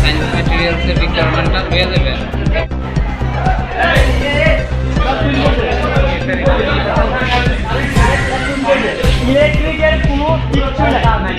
Science ম্যাটেরিয়ালসের রিকোয়ারমেন্টটা হয়ে যাবে। ইলেকট্রিকের কোনো কিচ্ছু লেখা নাই।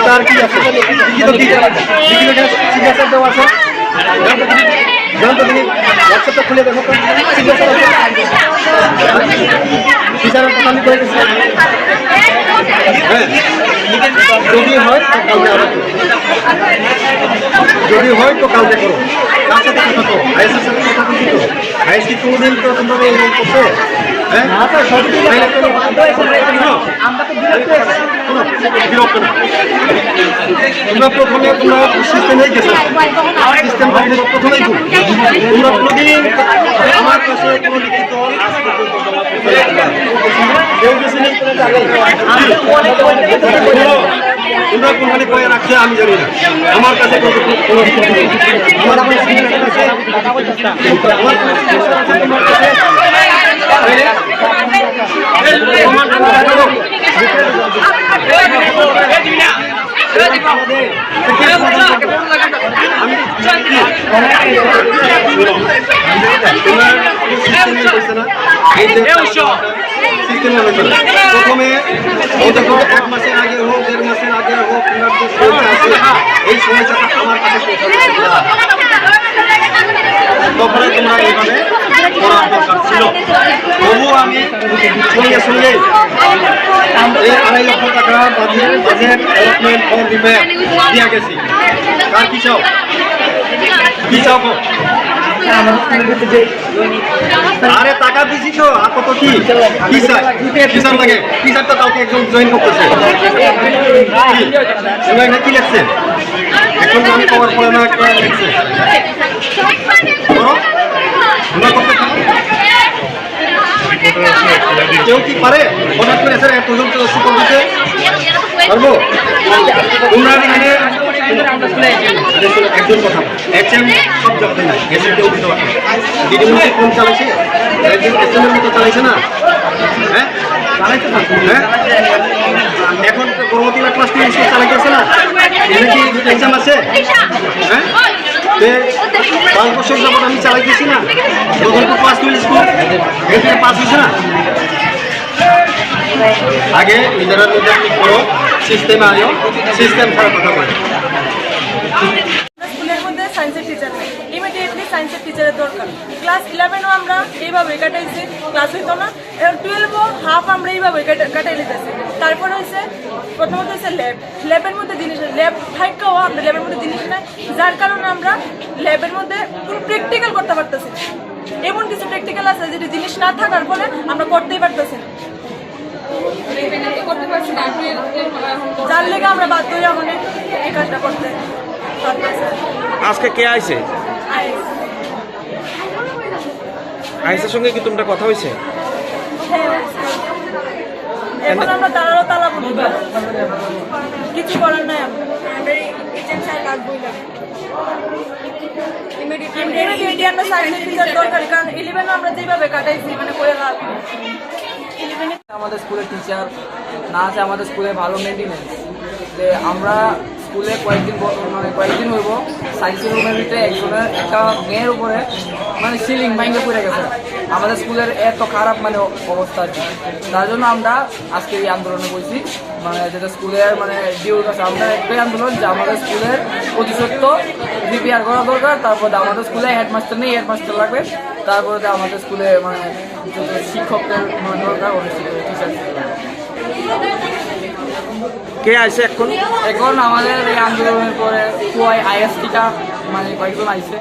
তার কি আছে সিগনেচার দেওয়া আছে, হোয়াটসঅ্যাপটা খুলে দেখো তো সিগনেচার টিচারের কথা আমি করে দিচ্ছি। যদি হয় তো কালকে আরো যদি হয় তো কালকে করো। কার সাথে কথা করো? আইএসের সাথে কথা বলছি তো। আইএস কি কোনোদিন তো তোমরা এরকম করছো? হ্যাঁ বিরক্ত না। তোমরা প্রথমে তোমরা সিস্টেমে গেছো, সিস্টেম প্রথমেই তোমরা কোনোদিন আমার কাছে কোনো লিখিত তোমরা কোনখানে কয়ে রাখছে আমি জানি না। আমার কাছে প্রথমে এক মাসের আগে হোক, 1.5 মাসের আগে হোক, এই সময়টা আমার কাছে তখন তোমরা এইভাবে করার দরকার ছিল। তবু আমি সঙ্গে এই 2.5 লক্ষ টাকা বাজেট অ্যালটমেন্ট ফর রিপেয়ার দিয়ে গেছি। তার কি চাও? কি চাও? আরে টাকা দিছি তো, আর কত কি টিচার লাগে? টিচারটা কাউকে একজন জয়েন করতেছে, কি লাগছে? এখন আমি পাওয়ার পরে না লাগছে কেউ কি পারে হঠাৎ করে স্যার এত জন শিক্ষক দিতে পারবো? তোমরা এখানে একজন কথা এচএম সব জায়গাতে নাই, এচএম কেউ দিতে পারবে। দিদিমণি কোন চালাইছে? একজন এচএম এর মতো চালাইছে না? হ্যাঁ চালাইছে না? হ্যাঁ এখন গর্ভবতী ক্লাস 3 স্কুল চালাইতেছে না? এখানে কি এক্সাম আছে? হ্যাঁ 5 বছর যাবত আমি চালাইতেছি না? যখন ক্লাস 2 স্কুল এখানে পাস হয়েছে না? আগে নিজেরা করো, সিস্টেমে আনিও, সিস্টেম ছাড়া কথা বলে। স্কুলের মধ্যে সায়েন্সের টিচার নেই, ইমিডিয়েটলি সায়েন্সের টিচারের দরকার। ক্লাস 11ও আমরা এইভাবে কাটাইছি, ক্লাস হইতো না। 12ও হাফ আমরা এইভাবে কাটাই নিতেছি। তারপর হয়েছে প্রথমত হয়েছে ল্যাবের মধ্যে জিনিস, ল্যাব থাকাও আমরা ল্যাবের মধ্যে জিনিস নেই, যার কারণে আমরা ল্যাবের মধ্যে কোনো প্র্যাকটিক্যাল করতে পারতেছি। এমন কিছু প্র্যাকটিক্যাল আছে যেটি জিনিস না থাকার ফলে আমরা করতেই পারতেছি না, যার লেগে আমরা বাধ্য হই আমাদের এই কাজটা করতে। আজকে কে আইছে? আইসের সঙ্গে কি তোমরা কথা হয়েছে? এখন আমরা দাঁড়ালো তালা বলি, কিছু করার নাই। কারণ 11 আমরা যেভাবে কাটাইছি মানে করে আমাদের স্কুলের টিচার না আছে, আমাদের স্কুলে ভালো মেনটেনেন্স যে আমরা স্কুলে কয়েকদিন হইব সায়েন্সের রুমের ভিতরে একজনের একটা মেয়ের উপরে মানে সিলিং ভাঙে পড়ে গেছে। আমাদের স্কুলের এত খারাপ মানে অবস্থা আর কি। তার জন্য আমরা আজকে এই আন্দোলনে বলছি, মানে যেটা স্কুলের মানে ডিউর কাছে আমরা একটাই আন্দোলন যে আমাদের স্কুলের প্রতিশোধ রিপেয়ার করা দরকার। তারপরে আমাদের স্কুলে হেডমাস্টার নেই, হেডমাস্টার লাগবে। তারপরে আমাদের স্কুলে মানে শিক্ষকদের দরকার, অনেক টিচার। কে আইছে এখন? এখন আমাদের এই আন্দোলনের পরে আইএসটিটা মানে কয়েকজন আইছে,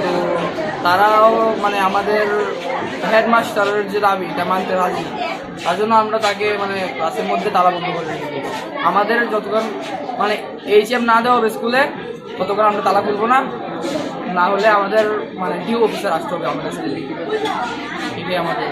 তো তারাও মানে আমাদের হেডমাস্টারের যে দাবি এটা মানতে রাজি। তার জন্য আমরা তাকে মানে ক্লাসের মধ্যে তালাবন্ধ করে রেখেছি। আমাদের যতক্ষণ মানে HM না দেওয়া হবে স্কুলে ততক্ষণ আমরা তালা খুলবো না, না হলে আমাদের মানে ডিউ অফিসার আসতে হবে আমাদের স্কুলে, এটাই আমাদের।